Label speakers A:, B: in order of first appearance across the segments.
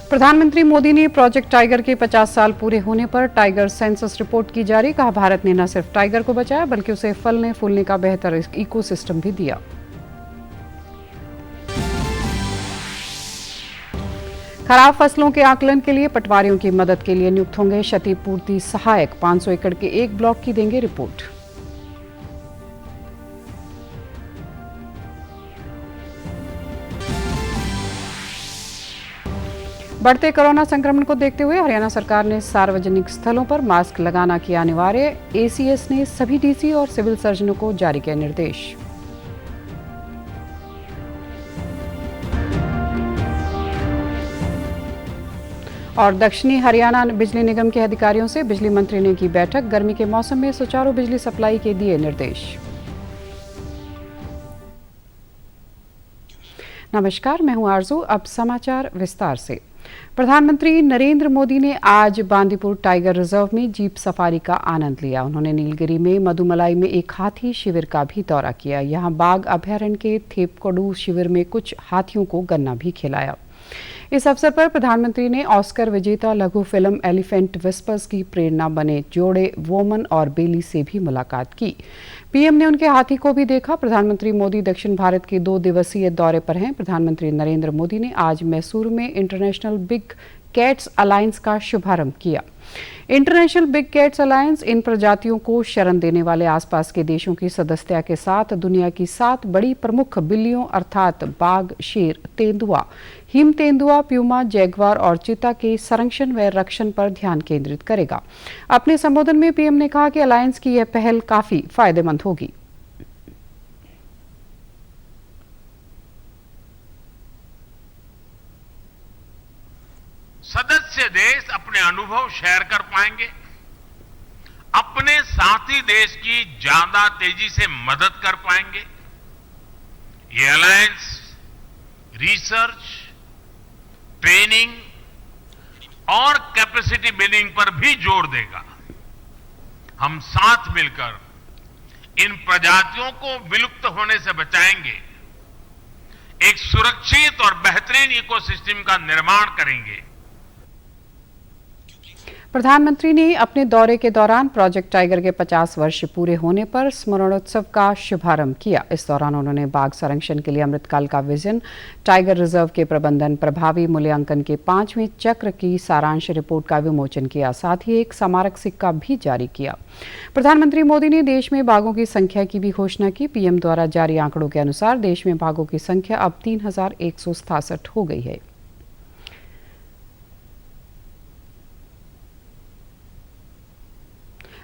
A: प्रधानमंत्री मोदी ने project tiger के 50 साल पूरे होने पर टाइगर सेंसस रिपोर्ट की जारी। कहा, भारत ने न सिर्फ टाइगर को बचाया बल्कि उसे फलने फूलने का बेहतर इकोसिस्टम भी दिया। खराब फसलों के आकलन के लिए पटवारियों की मदद के लिए नियुक्त होंगे क्षतिपूर्ति सहायक। 500 एकड़ के एक ब्लॉक की देंगे रिपोर्ट। बढ़ते कोरोना संक्रमण को देखते हुए हरियाणा सरकार ने सार्वजनिक स्थलों पर मास्क लगाना किया अनिवार्य। एसीएस ने सभी डीसी और सिविल सर्जनों को जारी किया निर्देश। और दक्षिणी हरियाणा बिजली निगम के अधिकारियों से बिजली मंत्री ने की बैठक। गर्मी के मौसम में सुचारू बिजली सप्लाई के दिए निर्देश। नमस्कार, मैं हूं आरजू। अब समाचार विस्तार से। प्रधानमंत्री नरेंद्र मोदी ने आज बांदीपुर टाइगर रिजर्व में जीप सफारी का आनंद लिया। उन्होंने नीलगिरी में मधुमलाई में एक हाथी शिविर का भी दौरा किया। यहां बाघ अभयारण्य के थेपकोडू शिविर में कुछ हाथियों को गन्ना भी खिलाया। इस अवसर पर प्रधानमंत्री ने ऑस्कर विजेता लघु फिल्म एलिफेंट विस्पर्स की प्रेरणा बने जोड़े वोमन और बेली से भी मुलाकात की। पीएम ने उनके हाथी को भी देखा। प्रधानमंत्री मोदी दक्षिण भारत के 2 दिवसीय दौरे पर हैं। प्रधानमंत्री नरेंद्र मोदी ने आज मैसूर में इंटरनेशनल बिग कैट्स अलायंस का शुभारंभ किया। इंटरनेशनल बिग कैट्स अलायंस इन प्रजातियों को शरण देने वाले आसपास के देशों की सदस्यता के साथ दुनिया की 7 बड़ी प्रमुख बिल्लियों अर्थात बाघ, शेर, तेंदुआ, हिम तेंदुआ, प्यूमा, जैगवार और चीता के संरक्षण व रक्षण पर ध्यान केंद्रित करेगा। अपने संबोधन में पीएम ने कहा कि अलायंस की यह पहल काफी फायदेमंद होगी।
B: सदस्य देश अपने अनुभव शेयर कर पाएंगे, अपने साथी देश की ज्यादा तेजी से मदद कर पाएंगे। ये अलायंस रिसर्च, ट्रेनिंग और कैपेसिटी बिल्डिंग पर भी जोर देगा। हम साथ मिलकर इन प्रजातियों को विलुप्त होने से बचाएंगे, एक सुरक्षित और बेहतरीन इकोसिस्टम का निर्माण करेंगे।
A: प्रधानमंत्री ने अपने दौरे के दौरान प्रोजेक्ट टाइगर के 50 वर्ष पूरे होने पर स्मरणोत्सव का शुभारंभ किया। इस दौरान उन्होंने बाघ संरक्षण के लिए अमृतकाल का विजन, टाइगर रिजर्व के प्रबंधन, प्रभावी मूल्यांकन के 5वें चक्र की सारांश रिपोर्ट का विमोचन किया। साथ ही एक स्मारक सिक्का भी जारी किया। प्रधानमंत्री मोदी ने देश में बाघों की संख्या की भी घोषणा की। पीएम द्वारा जारी आंकड़ों के अनुसार देश में बाघों की संख्या अब 3167 हो गई है।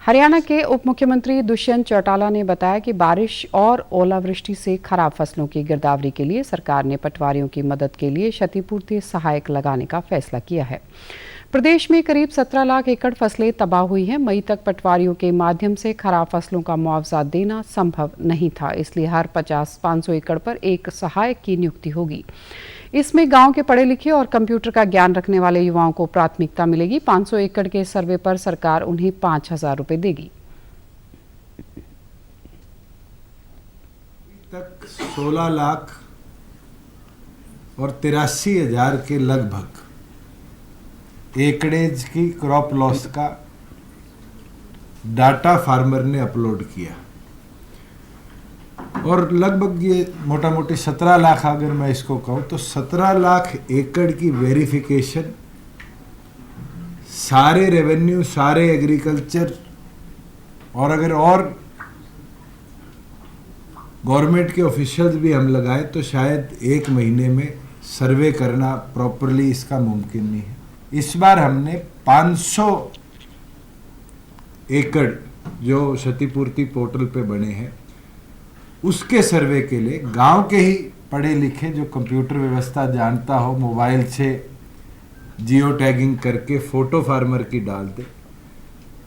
A: हरियाणा के उप मुख्यमंत्री दुष्यंत चौटाला ने बताया कि बारिश और ओलावृष्टि से खराब फसलों की गिरदावरी के लिए सरकार ने पटवारियों की मदद के लिए क्षतिपूर्ति सहायक लगाने का फैसला किया है। प्रदेश में करीब 17 लाख एकड़ फसलें तबाह हुई हैं। मई तक पटवारियों के माध्यम से खराब फसलों का मुआवजा देना संभव नहीं था, इसलिए हर 500 एकड़ पर एक सहायक की नियुक्ति होगी। इसमें गांव के पढ़े लिखे और कंप्यूटर का ज्ञान रखने वाले युवाओं को प्राथमिकता मिलेगी। 500 एकड़ के सर्वे पर सरकार उन्हें 5,000 रुपए देगी।
C: तक 16 लाख और 83,000 के लगभग एकड़ेज की क्रॉप लॉस का डाटा फार्मर ने अपलोड किया और लगभग ये मोटा मोटी 17 लाख, अगर मैं इसको कहूँ तो 17 लाख एकड़ की वेरिफिकेशन सारे रेवेन्यू, सारे एग्रीकल्चर और अगर और गवर्नमेंट के ऑफिशियल्स भी हम लगाए तो शायद 1 महीने में सर्वे करना प्रॉपरली इसका मुमकिन नहीं है। इस बार हमने 500 एकड़ जो क्षतिपूर्ति पोर्टल पे बने हैं उसके सर्वे के लिए गांव के ही पढ़े लिखे जो कंप्यूटर व्यवस्था जानता हो, मोबाइल से जियो टैगिंग करके फोटो फार्मर की डाल दे,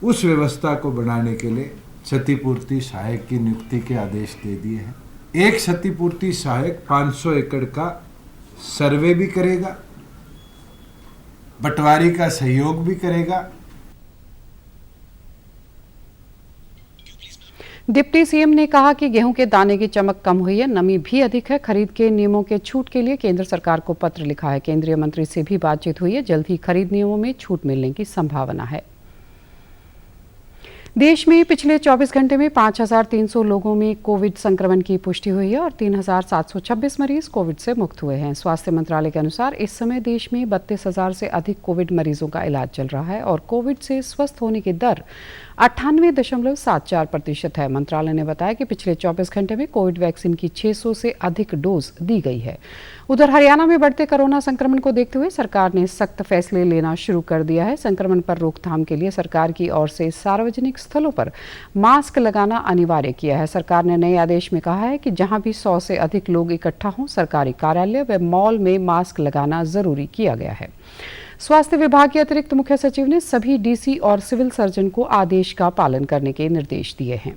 C: उस व्यवस्था को बनाने के लिए क्षतिपूर्ति सहायक की नियुक्ति के आदेश दे दिए हैं। एक क्षतिपूर्ति सहायक 500 एकड़ का सर्वे भी करेगा, पटवारी का सहयोग भी करेगा।
A: डिप्टी सीएम ने कहा कि गेहूं के दाने की चमक कम हुई है, नमी भी अधिक है। खरीद के नियमों के छूट के लिए केंद्र सरकार को पत्र लिखा है। केंद्रीय मंत्री से भी बातचीत हुई है। जल्द ही खरीद नियमों में छूट मिलने की संभावना है। देश में पिछले 24 घंटे में 5,300 लोगों में कोविड संक्रमण की पुष्टि हुई है और 3,726 मरीज कोविड से मुक्त हुए हैं। स्वास्थ्य मंत्रालय के अनुसार इस समय देश में 32,000 से अधिक कोविड मरीजों का इलाज चल रहा है और कोविड से स्वस्थ होने की दर 98.74% है। मंत्रालय ने बताया कि पिछले 24 घंटे में कोविड वैक्सीन की 600 से अधिक डोज दी गई है। उधर हरियाणा में बढ़ते कोरोना संक्रमण को देखते हुए सरकार ने सख्त फैसले लेना शुरू कर दिया है। संक्रमण पर रोकथाम के लिए सरकार की ओर से सार्वजनिक स्थलों पर मास्क लगाना अनिवार्य किया है। सरकार ने नए आदेश में कहा है कि जहां भी 100 से अधिक लोग इकट्ठा हों, सरकारी कार्यालय व मॉल में मास्क लगाना जरूरी किया गया है। स्वास्थ्य विभाग के अतिरिक्त मुख्य सचिव ने सभी डीसी और सिविल सर्जन को आदेश का पालन करने के निर्देश दिए हैं।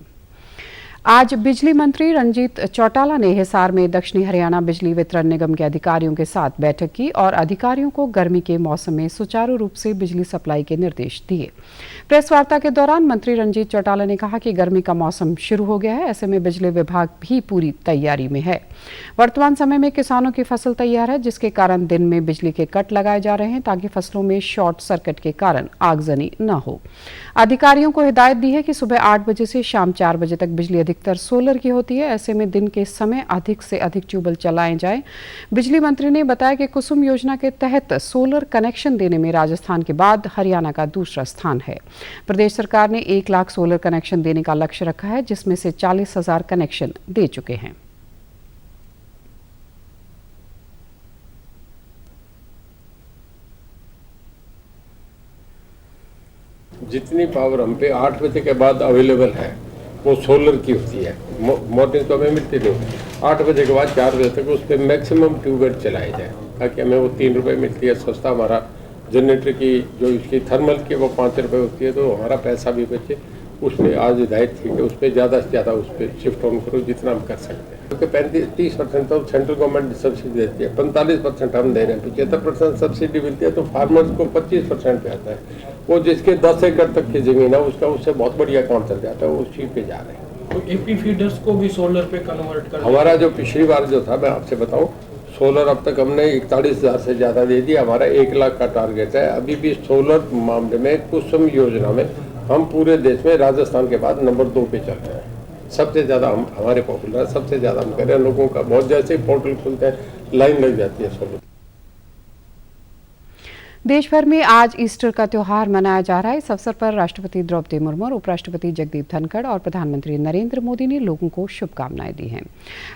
A: आज बिजली मंत्री रंजीत चौटाला ने हिसार में दक्षिणी हरियाणा बिजली वितरण निगम के अधिकारियों के साथ बैठक की और अधिकारियों को गर्मी के मौसम में सुचारू रूप से बिजली सप्लाई के निर्देश दिए। प्रेस वार्ता के दौरान मंत्री रंजीत चौटाला ने कहा कि गर्मी का मौसम शुरू हो गया है, ऐसे में बिजली विभाग भी पूरी तैयारी में है। वर्तमान समय में किसानों की फसल तैयार है, जिसके कारण दिन में बिजली के कट लगाए जा रहे हैं ताकि फसलों में शॉर्ट सर्किट के कारण आगजनी न हो। अधिकारियों को हिदायत दी है कि सुबह 8 बजे से शाम 4 बजे तक बिजली अधिकतर सोलर की होती है, ऐसे में दिन के समय अधिक से अधिक ट्यूबवेल चलाए जाएं। बिजली मंत्री ने बताया कि कुसुम योजना के तहत सोलर कनेक्शन देने में राजस्थान के बाद हरियाणा का दूसरा स्थान है। प्रदेश सरकार ने 1 लाख सोलर कनेक्शन देने का लक्ष्य रखा है, जिसमें से 40,000 कनेक्शन दे चुके हैं।
D: जितनी पावर हम पे 8 बजे के बाद अवेलेबल है वो सोलर की होती है। मॉर्निंग तो हमें मिलती नहीं। 8 बजे के बाद 4 बजे तक उस पर मैक्सिमम ट्यूबवेल चलाए जाए ताकि हमें वो 3 रुपये मिलती है सस्ता। हमारा जनरेटर की जो इसकी थर्मल की वो 5 रुपये होती है, तो हमारा पैसा भी बचे। उस पर आज हिदायत थी कि उस पर ज़्यादा से ज़्यादा उस पर शिफ्ट ऑन करो जितना हम कर सकते हैं, क्योंकि 35-30% तो सेंट्रल गवर्नमेंट सब्सिडी देती है, 45% हम दे रहे हैं, 75% सब्सिडी मिलती है, तो फार्मर्स को 25% पे आता है। वो जिसके 10 एकड़ तक की जमीन है उसका उससे बहुत बढ़िया काम चल जाता है, वो उस चीज़ पे जा रहे हैं।
E: तो एपी फीडर्स को भी सोलर पे कन्वर्ट कर
D: हमारा जो पिछली बार जो था, मैं आपसे बताऊं, सोलर अब तक हमने 41,000 से ज़्यादा दे दिया। हमारा 1 लाख का टारगेट है। अभी भी सोलर मामले में कुसुम योजना में हम पूरे देश में राजस्थान के बाद नंबर 2 पे चल रहे हैं। सबसे ज़्यादा हम हमारे पॉपुलर है, सबसे ज़्यादा हम कर रहे हैं। लोगों का बहुत जैसे पोर्टल खुलते हैं लाइन लग जाती है सोलर।
A: देश भर में आज ईस्टर का त्योहार मनाया जा रहा है। इस अवसर पर राष्ट्रपति द्रौपदी मुर्मू, उपराष्ट्रपति जगदीप धनखड़ और प्रधानमंत्री नरेंद्र मोदी ने लोगों को शुभकामनाएं दी हैं।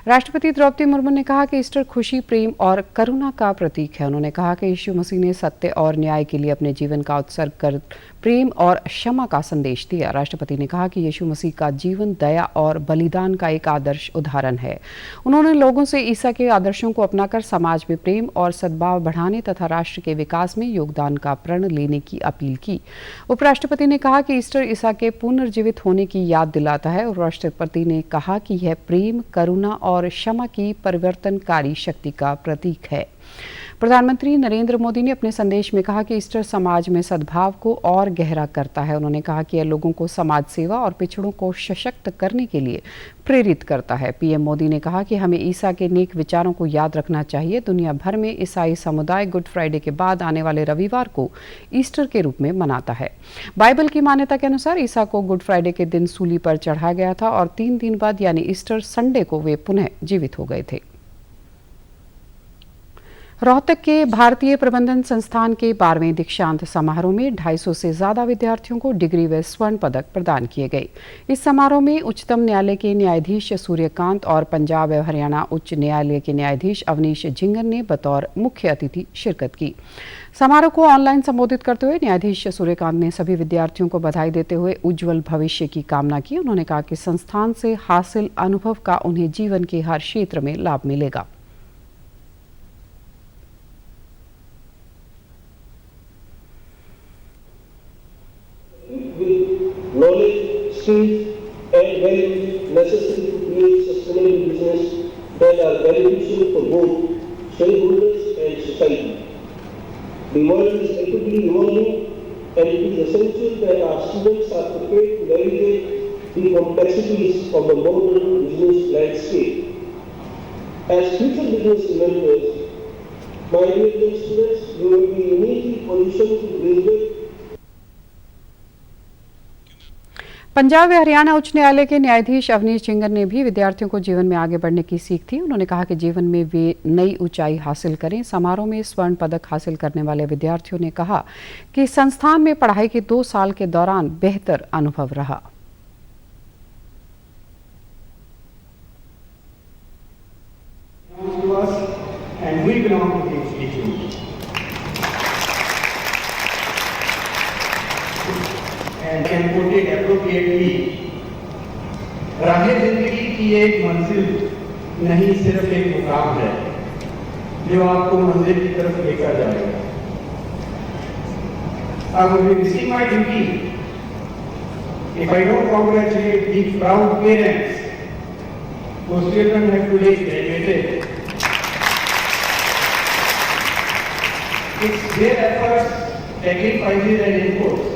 A: राष्ट्रपति द्रौपदी मुर्मू ने कहा कि ईस्टर खुशी, प्रेम और करुणा का प्रतीक है। उन्होंने कहा कि यीशु मसीह ने सत्य और न्याय के लिए अपने जीवन का उत्सर्ग कर प्रेम और क्षमा का संदेश दिया। राष्ट्रपति ने कहा कि यीशु मसीह का जीवन दया और बलिदान का एक आदर्श उदाहरण है। उन्होंने लोगों से ईसा के आदर्शों को अपनाकर समाज में प्रेम और सद्भाव बढ़ाने तथा राष्ट्र के विकास में योगदान का प्रण लेने की अपील की। उपराष्ट्रपति ने कहा कि ईस्टर ईसा के पुनर्जीवित होने की याद दिलाता है और राष्ट्रपति ने कहा कि यह प्रेम, करुणा और क्षमा की परिवर्तनकारी शक्ति का प्रतीक है। प्रधानमंत्री नरेंद्र मोदी ने अपने संदेश में कहा कि ईस्टर समाज में सद्भाव को और गहरा करता है। उन्होंने कहा कि यह लोगों को समाज सेवा और पिछड़ों को सशक्त करने के लिए प्रेरित करता है। पीएम मोदी ने कहा कि हमें ईसा के नेक विचारों को याद रखना चाहिए। दुनिया भर में ईसाई समुदाय गुड फ्राइडे के बाद आने वाले रविवार को ईस्टर के रूप में मनाता है। बाइबल की मान्यता के अनुसार ईसा को गुड फ्राइडे के दिन सूली पर चढ़ाया गया था और 3 दिन बाद यानी ईस्टर संडे को वे पुनः जीवित हो गए थे। रोहतक के भारतीय प्रबंधन संस्थान के 12वें दीक्षांत समारोह में 250 से ज्यादा विद्यार्थियों को डिग्री व स्वर्ण पदक प्रदान किए गए। इस समारोह में उच्चतम न्यायालय के न्यायाधीश सूर्यकांत और पंजाब व हरियाणा उच्च न्यायालय के न्यायाधीश अवनीश झिंगन ने बतौर मुख्य अतिथि शिरकत की। समारोह को ऑनलाइन संबोधित करते हुए न्यायाधीश सूर्यकांत ने सभी विद्यार्थियों को बधाई देते हुए उज्जवल भविष्य की कामना की। उन्होंने कहा कि संस्थान से हासिल अनुभव का उन्हें जीवन के हर क्षेत्र में लाभ मिलेगा।
F: knowledge, skills and values necessary to create sustainable business that are beneficial for both stakeholders and society. The world is rapidly evolving and it is essential that our students are prepared to navigate the complexities of the modern business landscape. As future business inventors, my dear students, you will be uniquely positioned to graduate.
A: Punjab व हरियाणा उच्च न्यायालय के न्यायाधीश Awanish ginger ने भी विद्यार्थियों को जीवन में आगे बढ़ने की सीख दी। उन्होंने कहा कि जीवन में वे नई ऊंचाई हासिल करें। समारोह में स्वर्ण पदक हासिल करने वाले विद्यार्थियों ने कहा कि संस्थान में पढ़ाई के 2 साल के दौरान बेहतर अनुभव रहा।
G: and can put it appropriately. राहे जिंदगी की एक मंजिल नहीं सिर्फ एक मुकाम है जो आपको मंजिल की तरफ लेकर जाएगा। I would be missing my duty if I don't congratulate the proud parents whose children have today graduated. It's their efforts, sacrifices and inputs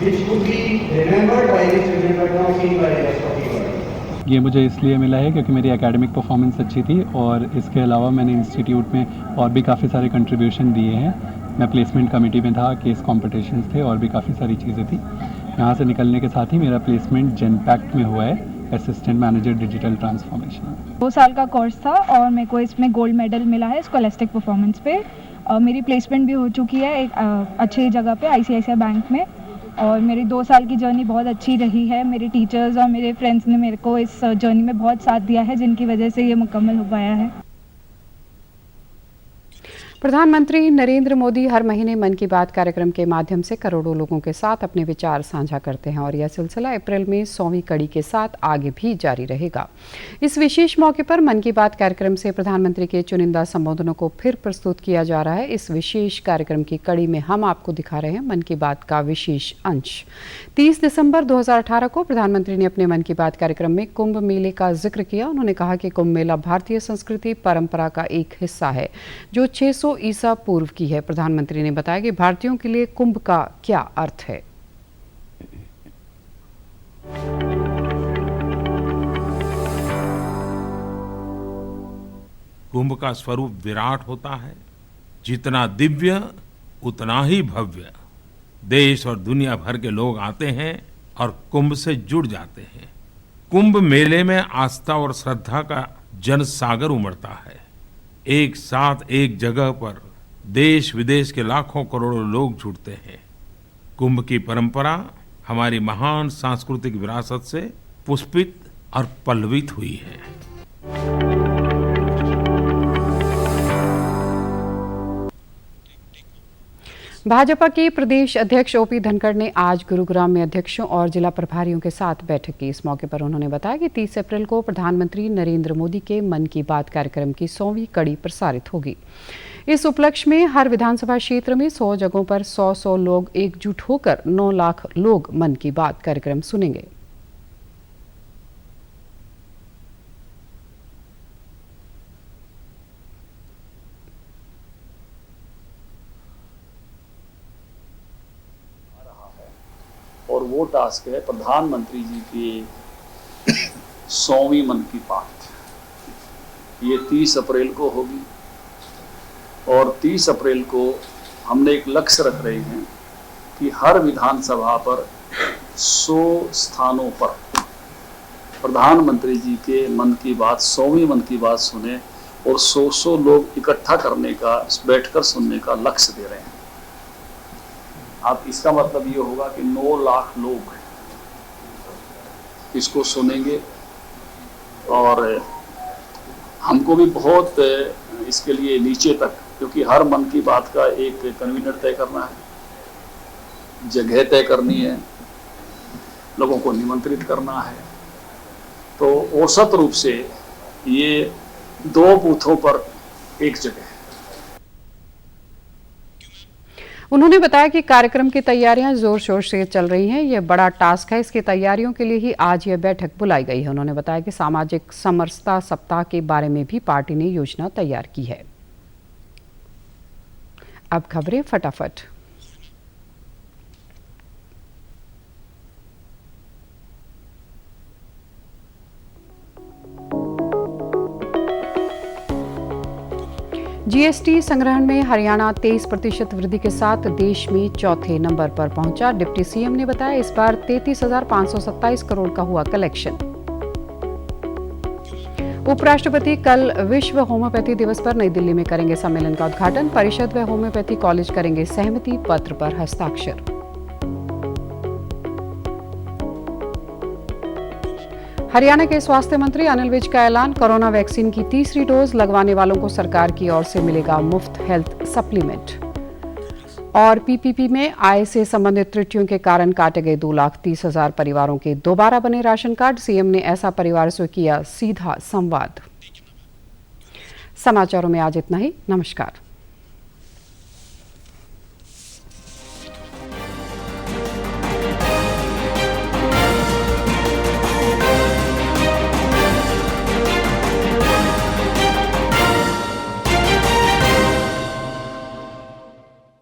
G: which could be remembered by the children but not seen by the rest of the world.
H: ये मुझे इसलिए मिला है क्योंकि मेरी academic performance अच्छी थी और इसके अलावा मैंने इंस्टीट्यूट में और भी काफ़ी सारे कंट्रीब्यूशन दिए हैं। मैं प्लेसमेंट कमेटी में था, केस कॉम्पिटिशन्स थे और भी काफ़ी सारी चीज़ें थी। यहाँ से निकलने के साथ ही मेरा प्लेसमेंट जेनपैक्ट में हुआ है, असिस्टेंट मैनेजर डिजिटल ट्रांसफॉर्मेशन।
I: 2 साल का कोर्स था और मेरे को इसमें गोल्ड मेडल मिला है स्कॉलस्टिक परफॉर्मेंस पे। मेरी प्लेसमेंट भी हो चुकी है एक अच्छी जगह पे ICICI बैंक में और मेरी 2 साल की जर्नी बहुत अच्छी रही है। मेरे टीचर्स और मेरे फ्रेंड्स ने मेरे को इस जर्नी में बहुत साथ दिया है जिनकी वजह से ये मुकम्मल हो पाया है।
A: प्रधानमंत्री नरेंद्र मोदी हर महीने मन की बात कार्यक्रम के माध्यम से करोड़ों लोगों के साथ अपने विचार साझा करते हैं और यह सिलसिला अप्रैल में 100वीं कड़ी के साथ आगे भी जारी रहेगा। इस विशेष मौके पर मन की बात कार्यक्रम से प्रधानमंत्री के चुनिंदा संबोधनों को फिर प्रस्तुत किया जा रहा है। इस विशेष कार्यक्रम की कड़ी में हम आपको दिखा रहे हैं मन की बात का विशेष अंश। 30 दिसंबर 2018 को प्रधानमंत्री ने अपने मन की बात कार्यक्रम में कुंभ मेले का जिक्र किया। उन्होंने कहा कि कुंभ मेला भारतीय संस्कृति परंपरा का एक हिस्सा है जो 600 ईसा पूर्व की है। प्रधानमंत्री ने बताया कि भारतीयों के लिए कुंभ का क्या अर्थ है।
B: कुंभ का स्वरूप विराट होता है, जितना दिव्य उतना ही भव्य। देश और दुनिया भर के लोग आते हैं और कुंभ से जुड़ जाते हैं। कुंभ मेले में आस्था और श्रद्धा का जनसागर उमड़ता है। एक साथ एक जगह पर देश विदेश के लाखों करोड़ों लोग जुड़ते हैं। कुंभ की परंपरा हमारी महान सांस्कृतिक विरासत से पुष्पित और पल्लवित हुई है।
A: भाजपा के प्रदेश अध्यक्ष ओपी धनखड़ ने आज गुरुग्राम में अध्यक्षों और जिला प्रभारियों के साथ बैठक की। इस मौके पर उन्होंने बताया कि 30 अप्रैल को प्रधानमंत्री नरेंद्र मोदी के मन की बात कार्यक्रम की 100वीं कड़ी प्रसारित होगी। इस उपलक्ष्य में हर विधानसभा क्षेत्र में 100 जगहों पर 100 लोग एकजुट होकर 9 लाख लोग मन की बात कार्यक्रम सुनेंगे।
J: और वो टास्क है प्रधानमंत्री जी की 100वीं मन की बात। ये 30 अप्रैल को होगी और 30 अप्रैल को हमने एक लक्ष्य रख रहे हैं कि हर विधानसभा पर 100 स्थानों पर प्रधानमंत्री जी के मन की बात 100वीं मन की बात सुने और 100 लोग इकट्ठा करने का, बैठकर सुनने का लक्ष्य दे रहे हैं। अब इसका मतलब ये होगा कि 9 लाख लोग इसको सुनेंगे और हमको भी बहुत इसके लिए नीचे तक, क्योंकि हर मन की बात का एक कन्वीनर तय करना है, जगह तय करनी है, लोगों को निमंत्रित करना है। तो औसत रूप से ये 2 बूथों पर एक जगह है।
A: उन्होंने बताया कि कार्यक्रम की तैयारियां जोर शोर से चल रही हैं। यह बड़ा टास्क है, इसकी तैयारियों के लिए ही आज यह बैठक बुलाई गई है। उन्होंने बताया कि सामाजिक समरसता सप्ताह के बारे में भी पार्टी ने योजना तैयार की है। अब खबरें फटाफट। जीएसटी संग्रहण में हरियाणा 23% वृद्धि के साथ देश में चौथे नंबर पर पहुंचा। डिप्टी सीएम ने बताया इस बार 33,527 करोड़ का हुआ कलेक्शन। उपराष्ट्रपति कल विश्व होम्योपैथी दिवस पर नई दिल्ली में करेंगे सम्मेलन का उद्घाटन। परिषद व होम्योपैथी कॉलेज करेंगे सहमति पत्र पर हस्ताक्षर। हरियाणा के स्वास्थ्य मंत्री अनिल विज का ऐलान, कोरोना वैक्सीन की तीसरी डोज लगवाने वालों को सरकार की ओर से मिलेगा मुफ्त हेल्थ सप्लीमेंट। और पीपीपी में आय से संबंधित त्रुटियों के कारण काटे गए 2,30,000 परिवारों के दोबारा बने राशन कार्ड। सीएम ने ऐसा परिवार से किया सीधा संवाद। समाचारों में आज इतना ही। नमस्कार।